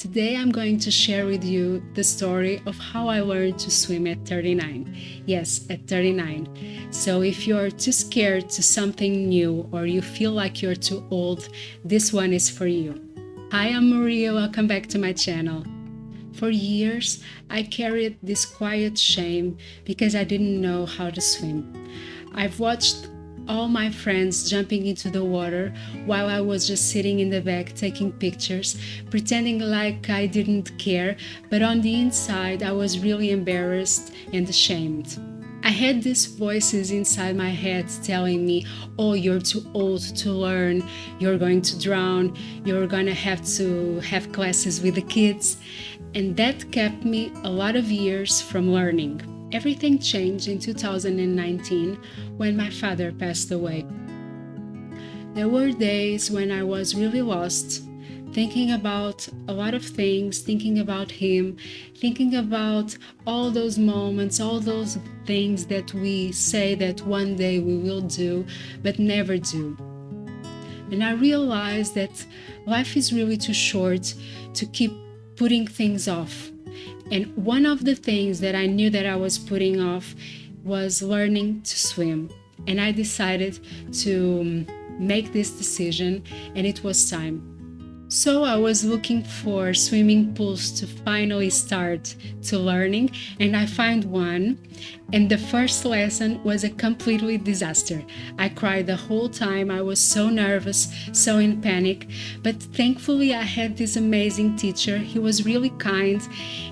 Today I'm going to share with you the story of how I learned to swim at 39. Yes, at 39. So if you're too scared to something new or you feel like you're too old, this one is for you. Hi, I'm Maria. Welcome back to my channel. For years, I carried this quiet shame because I didn't know how to swim. I've watched all my friends jumping into the water while I was just sitting in the back taking pictures, pretending like I didn't care, but on the inside I was really embarrassed and ashamed. I had these voices inside my head telling me, oh, you're too old to learn, you're going to drown, you're gonna have to have classes with the kids. And that kept me a lot of years from learning. Everything changed in 2019 when my father passed away. There were days when I was really lost, thinking about a lot of things, thinking about him, thinking about all those moments, all those things that we say that one day we will do, but never do. And I realized that life is really too short to keep putting things off. And one of the things that I knew that I was putting off was learning to swim. And I decided to make this decision, and it was time. So I was looking for swimming pools to finally start to learning, and I found one. And the first lesson was a completely disaster. I cried the whole time. I was so nervous, so in panic. But thankfully, I had this amazing teacher. He was really kind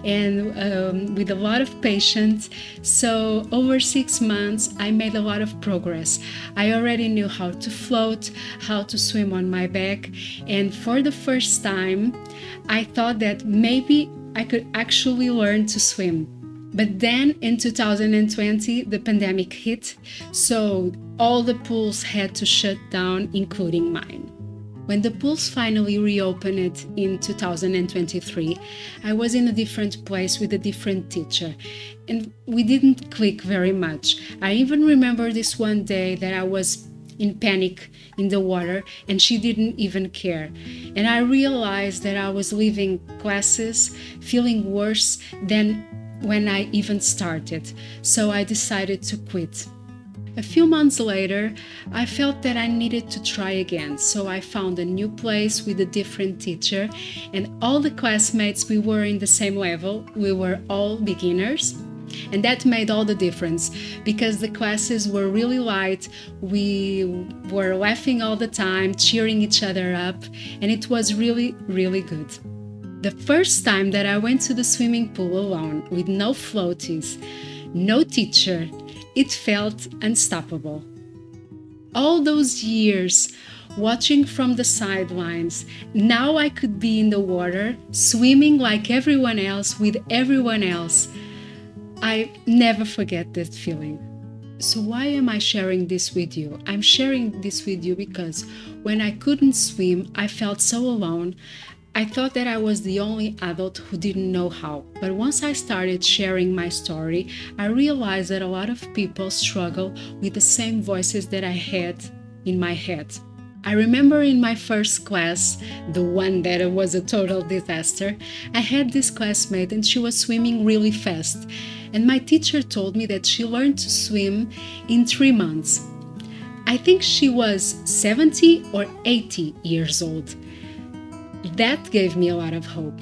and with a lot of patience. So over 6 months, I made a lot of progress. I already knew how to float, how to swim on my back. And for the first time, I thought that maybe I could actually learn to swim. But then in 2020, the pandemic hit, so all the pools had to shut down, including mine. When the pools finally reopened in 2023, I was in a different place with a different teacher, and we didn't click very much. I even remember this one day that I was in panic in the water and she didn't even care. And I realized that I was leaving classes feeling worse than when I even started, so I decided to quit. A few months later, I felt that I needed to try again, so I found a new place with a different teacher, and all the classmates, we were in the same level, we were all beginners. And that made all the difference because the classes were really light, we were laughing all the time, cheering each other up, and it was really, really good. The first time that I went to the swimming pool alone, with no floaties, no teacher, it felt unstoppable. All those years watching from the sidelines, now I could be in the water, swimming like everyone else, with everyone else. I never forget that feeling. So why am I sharing this with you? I'm sharing this with you because when I couldn't swim, I felt so alone. I thought that I was the only adult who didn't know how. But once I started sharing my story, I realized that a lot of people struggle with the same voices that I had in my head. I remember in my first class, the one that was a total disaster, I had this classmate and she was swimming really fast. And my teacher told me that she learned to swim in 3 months. I think she was 70 or 80 years old. That gave me a lot of hope.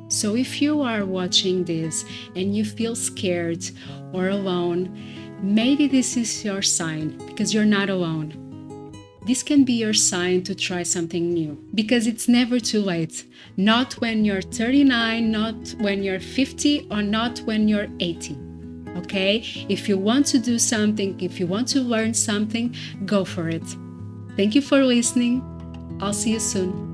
So if you are watching this and you feel scared or alone, maybe this is your sign because you're not alone. This can be your sign to try something new because it's never too late. Not when you're 39, not when you're 50, or not when you're 80. Okay? If you want to do something, if you want to learn something, go for it. Thank you for listening. I'll see you soon.